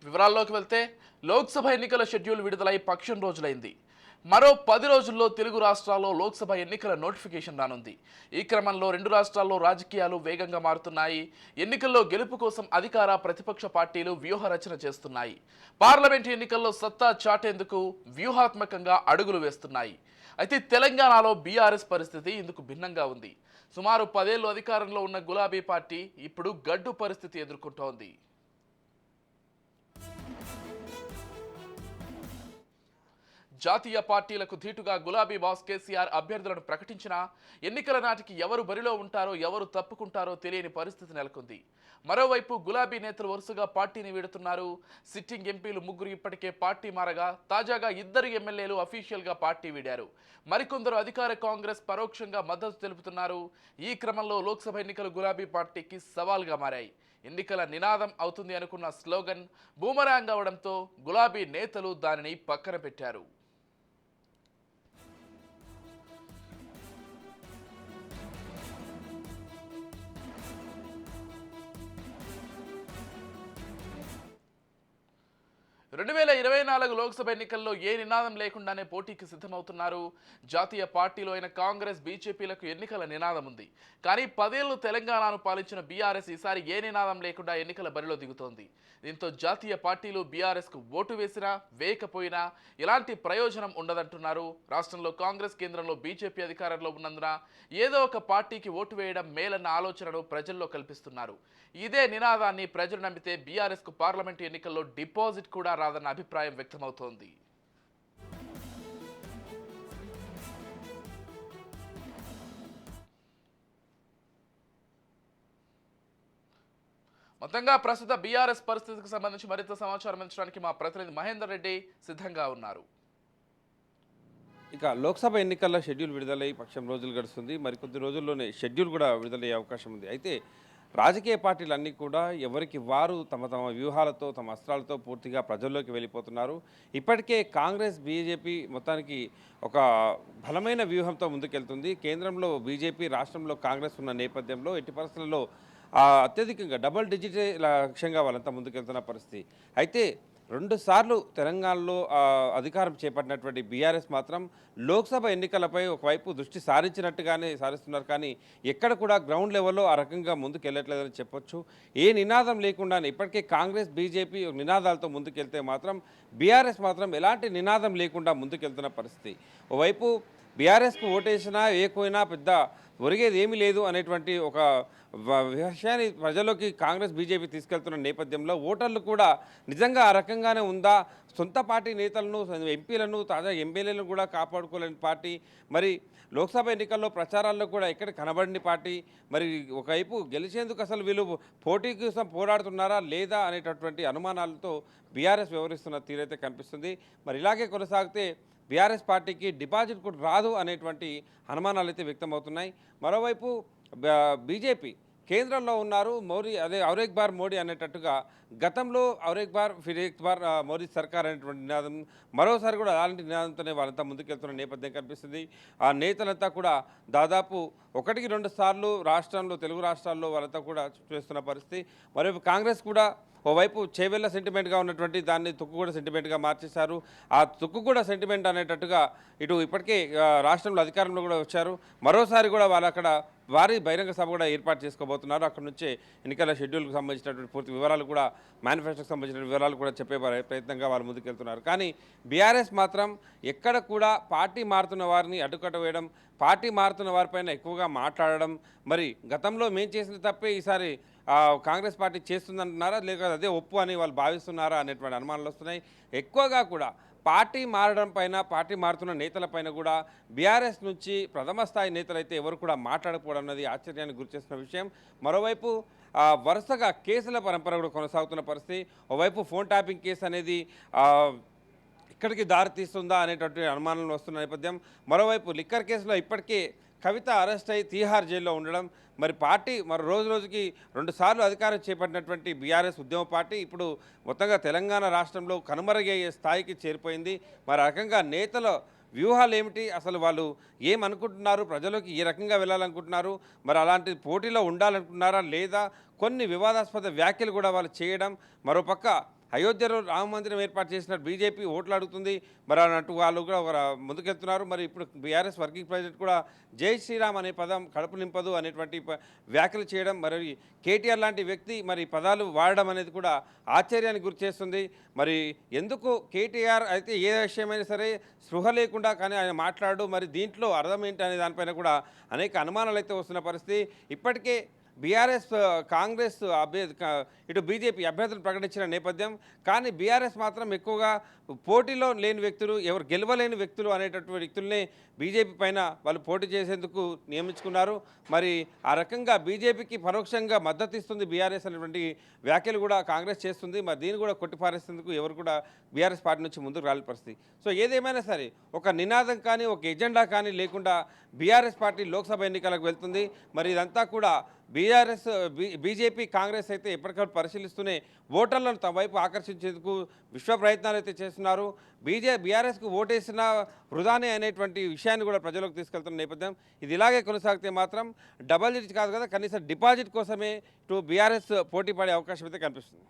వివరాల్లోకి వెళ్తే లోక్సభ ఎన్నికల షెడ్యూల్ విడుదలై పక్షం రోజులైంది. మరో 10 రోజుల్లో తెలుగు రాష్ట్రాల్లో లోక్సభ ఎన్నికల నోటిఫికేషన్ రానుంది. ఈ క్రమంలో రెండు రాష్ట్రాల్లో రాజకీయాలు వేగంగా మారుతున్నాయి. ఎన్నికల్లో గెలుపు కోసం అధికార ప్రతిపక్ష పార్టీలు వ్యూహ రచన చేస్తున్నాయి. పార్లమెంట్ ఎన్నికల్లో సత్తా చాటేందుకు వ్యూహాత్మకంగా అడుగులు వేస్తున్నాయి. అయితే తెలంగాణలో బీఆర్ఎస్ పరిస్థితి ఇందుకు భిన్నంగా ఉంది. సుమారు 10 ఏళ్లు అధికారంలో ఉన్న గులాబీ పార్టీ ఇప్పుడు గడ్డు పరిస్థితి ఎదుర్కొంటోంది. జాతీయ పార్టీలకు ధీటుగా గులాబీ బాస్ కేసీఆర్ అభ్యర్థులను ప్రకటించినా ఎన్నికల నాటికి ఎవరు బరిలో ఉంటారో ఎవరు తప్పుకుంటారో తెలియని పరిస్థితి నెలకొంది. మరోవైపు గులాబీ నేతలు వరుసగా పార్టీని వీడుతున్నారు. సిట్టింగ్ ఎంపీలు 3 ఇప్పటికే పార్టీ మారగా తాజాగా 2 ఎమ్మెల్యేలు అఫీషియల్గా పార్టీ వీడారు. మరికొందరు అధికార కాంగ్రెస్ పరోక్షంగా మద్దతు తెలుపుతున్నారు. ఈ క్రమంలో లోక్సభ ఎన్నికలు గులాబీ పార్టీకి సవాల్గా మారాయి. ఎన్నికల నినాదం అవుతుంది అనుకున్న స్లోగన్ బూమరాంగ్ అవడంతో గులాబీ నేతలు దానిని పక్కన పెట్టారు. 2024 లోక్సభ ఎన్నికల్లో ఏ నినాదం లేకుండానే పోటీకి సిద్ధమవుతున్నారు. జాతీయ పార్టీలో అయిన కాంగ్రెస్, బీజేపీలకు ఎన్నికల నినాదం ఉంది. కానీ 10 ఏళ్లు తెలంగాణను పాలించిన బీఆర్ఎస్ ఈసారి ఏ నినాదం లేకుండా ఎన్నికల బరిలో దిగుతోంది. దీంతో జాతీయ పార్టీలు బీఆర్ఎస్కు ఓటు వేసినా వేయకపోయినా ఎలాంటి ప్రయోజనం ఉండదంటున్నారు. రాష్ట్రంలో కాంగ్రెస్, కేంద్రంలో బీజేపీ అధికారంలో ఉన్నందున ఏదో ఒక పార్టీకి ఓటు వేయడం మేలన్న ఆలోచనను ప్రజల్లో కల్పిస్తున్నారు. ఇదే నినాదాన్ని ప్రజలు నమ్మితే బీఆర్ఎస్కు పార్లమెంటు ఎన్నికల్లో డిపాజిట్ కూడా రాదన్న అభిప్రాయం వ్యక్తమవుతోంది. మొత్తంగా ప్రస్తుత బీఆర్ఎస్ పరిస్థితికి సంబంధించి మరింత సమాచారం అందించడానికి మా ప్రతినిధి మహేందర్ రెడ్డి సిద్ధంగా ఉన్నారు. ఇక లోక్సభ ఎన్నికల షెడ్యూల్ విడుదలై పక్షం రోజులు గడుస్తుంది. మరికొద్ది రోజుల్లోనే షెడ్యూల్ కూడా విడుదలయ్యే అవకాశం ఉంది. అయితే రాజకీయ పార్టీలన్నీ కూడా ఎవరికి వారు తమ తమ వ్యూహాలతో, తమ అస్త్రాలతో పూర్తిగా ప్రజల్లోకి వెళ్ళిపోతున్నారు. ఇప్పటికే కాంగ్రెస్, బీజేపీ మొత్తానికి ఒక బలమైన వ్యూహంతో ముందుకెళ్తుంది. కేంద్రంలో బీజేపీ, రాష్ట్రంలో కాంగ్రెస్ ఉన్న నేపథ్యంలో ఎట్టి పరిస్థితుల్లో అత్యధికంగా డబుల్ డిజిట్ లక్ష్యంగా వాళ్ళంతా ముందుకెళ్తున్న పరిస్థితి. అయితే 2 సార్లు తెలంగాణలో అధికారం చేపట్టినటువంటి బీఆర్ఎస్ మాత్రం లోక్సభ ఎన్నికలపై ఒకవైపు దృష్టి సారించినట్టుగానే సారిస్తున్నారు. కానీ ఎక్కడ కూడా గ్రౌండ్ లెవెల్లో ఆ రకంగా ముందుకు వెళ్ళట్లేదని చెప్పొచ్చు. ఏ నినాదం లేకుండానే ఇప్పటికే కాంగ్రెస్, బీజేపీ నినాదాలతో ముందుకెళ్తే మాత్రం బీఆర్ఎస్ మాత్రం ఎలాంటి నినాదం లేకుండా ముందుకెళ్తున్న పరిస్థితి. ఓవైపు బీఆర్ఎస్కు ఓటేసినా వేయకపోయినా పెద్ద ఒరిగేది ఏమీ లేదు అనేటువంటి ఒక విషయాన్ని ప్రజల్లోకి కాంగ్రెస్, బీజేపీ తీసుకెళ్తున్న నేపథ్యంలో ఓటర్లు కూడా నిజంగా ఆ రకంగానే ఉందా, సొంత పార్టీ నేతలను, ఎంపీలను, తాజా ఎమ్మెల్యేలను కూడా కాపాడుకోలేని పార్టీ, మరి లోక్సభ ఎన్నికల్లో ప్రచారాల్లో కూడా ఎక్కడ కనబడిన పార్టీ, మరి ఒకవైపు గెలిచేందుకు అసలు వీళ్ళు పోటీ కోసం పోరాడుతున్నారా లేదా అనేటటువంటి అనుమానాలతో బీఆర్ఎస్ వ్యవహరిస్తున్న తీరైతే కనిపిస్తుంది. మరి ఇలాగే కొనసాగితే బీఆర్ఎస్ పార్టీకి డిపాజిట్ కూడా రాదు అనేటువంటి అనుమానాలు అయితే వ్యక్తమవుతున్నాయి. మరోవైపు బీజేపీ కేంద్రంలో ఉన్నారు, మోడీ అదే ఔరేక్ బార్ మోడీ అనేటట్టుగా గతంలో ఔరేక్ బార్ ఫిర్ ఏక్ బార్ మోడీ సర్కార్ అనేటువంటి నినాదం మరోసారి కూడా అలాంటి నినాదంతోనే వాళ్ళంతా ముందుకెళ్తున్న నేపథ్యం కనిపిస్తుంది. ఆ నేతలంతా కూడా దాదాపు 1-2 సార్లు రాష్ట్రంలో, తెలుగు రాష్ట్రాల్లో వాళ్ళంతా కూడా చేస్తున్న పరిస్థితి. మరోవైపు కాంగ్రెస్ కూడా ఓవైపు చేవెళ్ళ సెంటిమెంట్గా ఉన్నటువంటి దాన్ని తుక్కుగూడ సెంటిమెంట్గా మార్చేశారు. ఆ తుక్కుగూడ సెంటిమెంట్ అనేటట్టుగా ఇటు ఇప్పటికే రాష్ట్రంలో అధికారంలో కూడా వచ్చారు. మరోసారి కూడా వాళ్ళు అక్కడ భారీ బహిరంగ సభ కూడా ఏర్పాటు చేసుకోబోతున్నారు. అక్కడ నుంచే ఎన్నికల షెడ్యూల్కి సంబంధించినటువంటి పూర్తి వివరాలు కూడా, మేనిఫెస్టోకి సంబంధించిన వివరాలు కూడా చెప్పే ప్రయత్నంగా వాళ్ళు ముందుకెళ్తున్నారు. కానీ బీఆర్ఎస్ మాత్రం ఎక్కడ కూడా పార్టీ మారుతున్న వారిని అడ్డుకట్ట వేయడం, పార్టీ మారుతున్న వారిపైన ఎక్కువగా మాట్లాడడం, మరి గతంలో మేము చేసిన తప్పే ఈసారి కాంగ్రెస్ పార్టీ చేస్తుందంటున్నారా లేక అదే ఒప్పు అని వాళ్ళు భావిస్తున్నారా అనేటువంటి అనుమానాలు వస్తున్నాయి. ఎక్కువగా కూడా పార్టీ మారడం పైన, పార్టీ మారుతున్న నేతలపైన కూడా బీఆర్ఎస్ నుంచి ప్రథమ స్థాయి నేతలైతే ఎవరు కూడా మాట్లాడకపోవడం అన్నది ఆశ్చర్యానికి గురిచేస్తున్న విషయం. మరోవైపు వరుసగా కేసుల పరంపర కూడా కొనసాగుతున్న పరిస్థితి. ఓవైపు ఫోన్ ట్యాపింగ్ కేసు అనేది ఇక్కడికి దారి తీస్తుందా అనేటువంటి అనుమానాలు వస్తున్న నేపథ్యం. మరోవైపు లిక్కర్ కేసులో ఇప్పటికే కవిత అరెస్ట్ అయి తీహార్ జైల్లో ఉండడం, మరి పార్టీ మరి రోజుకి 2 సార్లు అధికారం చేపట్టినటువంటి బీఆర్ఎస్ ఉద్యమ పార్టీ ఇప్పుడు మొత్తంగా తెలంగాణ రాష్ట్రంలో కనుమరుగయ్యే స్థాయికి చేరిపోయింది. మరి రకంగా నేతల వ్యూహాలు ఏమిటి, అసలు వాళ్ళు ఏమనుకుంటున్నారు, ప్రజలకు ఏ రకంగా వెళ్ళాలనుకుంటున్నారు, మరి అలాంటి పోటీలో ఉండాలనుకుంటున్నారా లేదా, కొన్ని వివాదాస్పద వ్యాఖ్యలు కూడా వాళ్ళు చేయడం, మరోపక్క అయోధ్యలో రామ మందిరం ఏర్పాటు చేసిన బీజేపీ ఓట్లు అడుగుతుంది మరి అన్నట్టు వాళ్ళు కూడా ముందుకెళ్తున్నారు. మరి ఇప్పుడు బీఆర్ఎస్ వర్కింగ్ ప్రెసిడెంట్ కూడా జై శ్రీరామ్ అనే పదం కడుపు నింపదు అనేటువంటి వ్యాఖ్యలు చేయడం, మరి కేటీఆర్ లాంటి వ్యక్తి మరి పదాలు వాడడం అనేది కూడా ఆశ్చర్యానికి గురి చేస్తుంది. మరి ఎందుకు కేటీఆర్ అయితే ఏ విషయమైనా సరే స్పృహ లేకుండా కానీ ఆయన మాట్లాడు, మరి దీంట్లో అర్థం ఏంటి అనే దానిపైన కూడా అనేక అనుమానాలు అయితే వస్తున్న పరిస్థితి. ఇప్పటికే బీఆర్ఎస్ కాంగ్రెస్ ఇటు బీజేపీ అభ్యర్థులు ప్రకటించిన నేపథ్యం, కానీ బీఆర్ఎస్ మాత్రం ఎక్కువగా పోటీలో లేని వ్యక్తులు, ఎవరు గెలవలేని వ్యక్తులు అనేటటువంటి వ్యక్తుల్ని బీజేపీ పైన వాళ్ళు పోటీ చేసేందుకు నియమించుకున్నారు. మరి ఆ రకంగా బీజేపీకి పరోక్షంగా మద్దతు ఇస్తుంది బీఆర్ఎస్ అనేటువంటి వ్యాఖ్యలు కూడా కాంగ్రెస్ చేస్తుంది. మరి దీన్ని కూడా కొట్టిపారేసేందుకు ఎవరు కూడా బీఆర్ఎస్ పార్టీ నుంచి ముందుకు రాని పరిస్థితి. సో ఏదేమైనా సరే ఒక నినాదం కానీ ఒక ఎజెండా కానీ లేకుండా బీఆర్ఎస్ పార్టీ లోక్సభ ఎన్నికలకు వెళ్తుంది. మరి ఇదంతా కూడా బీజేపీ కాంగ్రెస్ అయితే ఎప్పటికప్పుడు పరిశీలిస్తూనే ఓటర్లను తమ వైపు ఆకర్షించేందుకు విశ్వ ప్రయత్నాలు అయితే చేస్తున్నారు. బీఆర్ఎస్కు ఓటేసిన వృధానే అనేటువంటి విషయాన్ని కూడా ప్రజలకు తీసుకెళ్తున్న నేపథ్యం. ఇది ఇలాగే కొనసాగితే మాత్రం డబల్ డిజిట్ కాదు కదా, కనీసం డిపాజిట్ కోసమే ఇటు బీఆర్ఎస్ పోటీ పడే అవకాశం అయితే కనిపిస్తుంది.